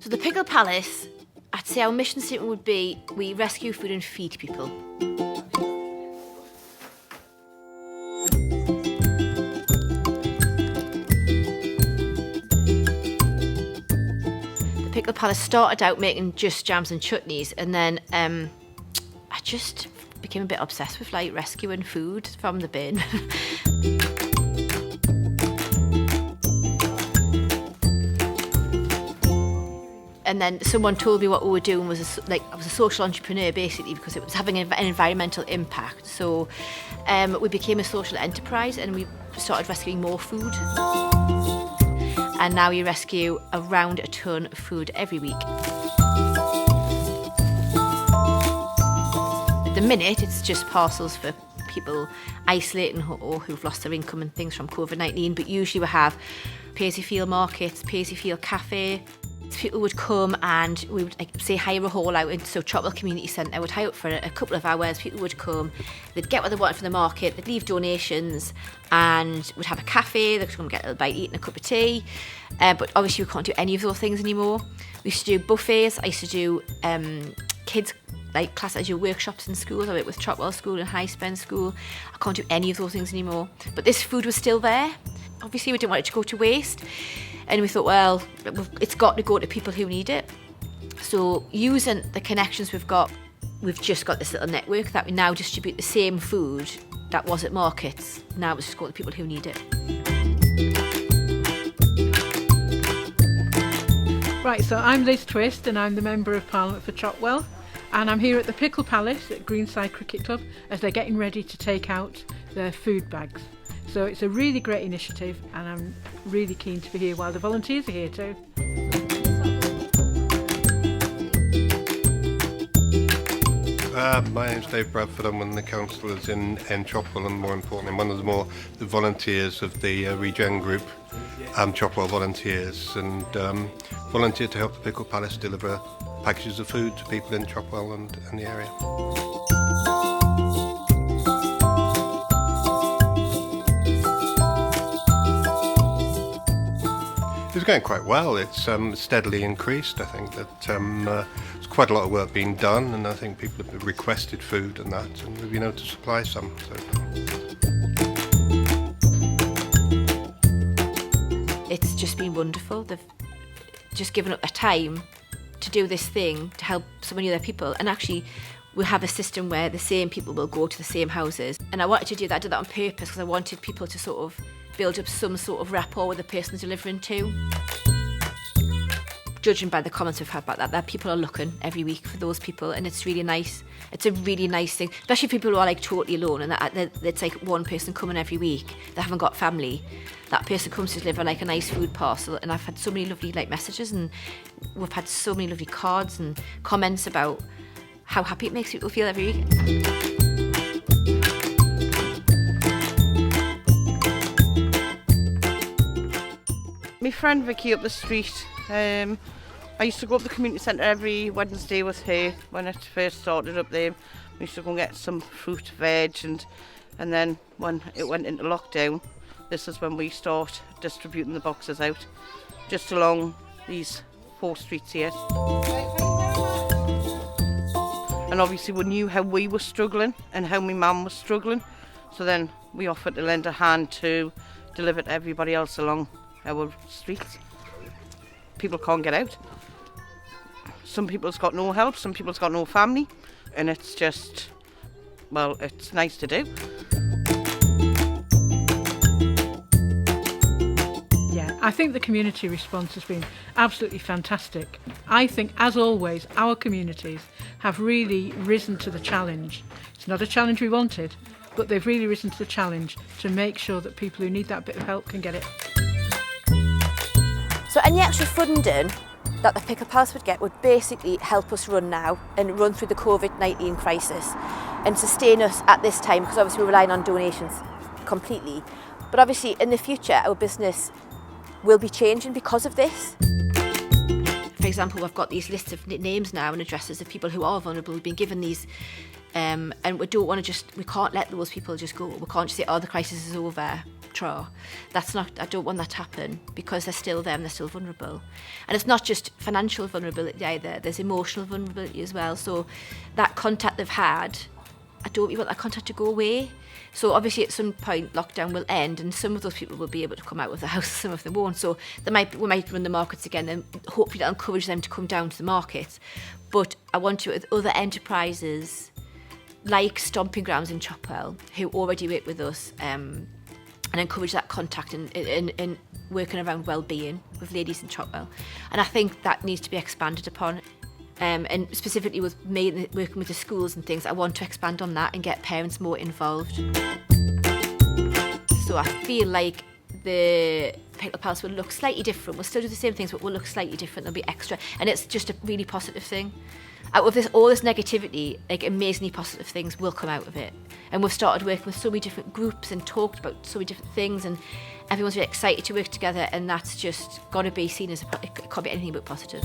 So the Pickle Palace, I'd say our mission statement would be, we rescue food and feed people. The Pickle Palace started out making just jams and chutneys, and then I just became a bit obsessed with like rescuing food from the bin. And then someone told me what we were doing was I was a social entrepreneur basically, because it was having an environmental impact. So we became a social enterprise and we started rescuing more food. And now we rescue around a tonne of food every week. At the minute, it's just parcels for people isolating or who've lost their income and things from COVID-19. But usually we have pay-as-you-feel markets, pay-as-you-feel cafe. People would come and we would say hire a hall out, so Chopwell Community Centre would hire it for a couple of hours. People would come, they'd get what they wanted from the market, they'd leave donations, and we'd have a cafe, they could come and get a little bite, eat and a cup of tea. But obviously we can't do any of those things anymore. We used to do buffets. I used to do kids like class, I do workshops in schools. I work with Chopwell School and High Spend School. I can't do any of those things anymore. But this food was still there. Obviously we didn't want it to go to waste. And we thought, well, it's got to go to people who need it. So using the connections we've just got this little network that we now distribute the same food that was at markets. Now it's just going to people who need it. Right, so I'm Liz Twist and I'm the Member of Parliament for Chopwell. And I'm here at the Pickle Palace at Greenside Cricket Club as they're getting ready to take out their food bags. So it's a really great initiative and I'm really keen to be here while the volunteers are here too. My name's Dave Bradford. I'm one of the councillors in Chopwell, and more importantly, one of the volunteers of the Regen Group, Chopwell Volunteers, and volunteer to help the Pickle Palace deliver packages of food to people in Chopwell and the area. It's going quite well. It's steadily increased. I think that there's quite a lot of work being done, and I think people have requested food and that, and we've been able to supply some. So. It's just been wonderful. They've just given up their time to do this thing to help so many other people, and actually we have a system where the same people will go to the same houses. And I wanted to do that. I did that on purpose because I wanted people to sort of build up some sort of rapport with the person they're delivering to. Judging by the comments we've had about that people are looking every week for those people, and it's really nice. It's a really nice thing, especially people who are like totally alone, and that it's like one person coming every week. They haven't got family. That person comes to deliver like a nice food parcel, and I've had so many lovely like messages, and we've had so many lovely cards and comments about how happy it makes people feel every week. My friend Vicky up the street, I used to go up the community centre every Wednesday with her when it first started up there. We used to go and get some fruit, veg, and then when it went into lockdown, this is when we start distributing the boxes out, just along these 4 streets here. And obviously we knew how we were struggling and how my mum was struggling, so then we offered to lend a hand to deliver to everybody else along our streets. People can't get out. Some people's got no help, some people's got no family, and it's just, well, it's nice to do. Yeah, I think the community response has been absolutely fantastic. I think, as always, our communities have really risen to the challenge. It's not a challenge we wanted, but they've really risen to the challenge to make sure that people who need that bit of help can get it. So any extra funding that the Pickle Palace would get would basically help us run now and run through the COVID-19 crisis and sustain us at this time, because obviously we're relying on donations completely. But obviously in the future our business will be changing because of this. For example, we've got these lists of names now and addresses of people who are vulnerable. We've been given these and we don't want to we can't let those people just go. We can't just say, oh, the crisis is over, extra. That's not, I don't want that to happen, because they're still there and they're still vulnerable. And it's not just financial vulnerability either, there's emotional vulnerability as well. So that contact they've had, I don't want that contact to go away. So obviously at some point lockdown will end and some of those people will be able to come out of the house, some of them won't. So we might run the markets again, and hopefully that'll encourage them to come down to the markets. But I want to, with other enterprises like Stomping Grounds in Chopwell, who already work with us, and encourage that contact and working around well-being with ladies in Chopwell. And I think that needs to be expanded upon. And specifically with me working with the schools and things, I want to expand on that and get parents more involved. So I feel like the Pickle Palace will look slightly different. We'll still do the same things, but we'll look slightly different. There'll be extra, and it's just a really positive thing. Out of all this negativity, like amazingly positive things will come out of it. And we've started working with so many different groups and talked about so many different things, and everyone's really excited to work together, and that's just got to be seen as it can't be anything but positive.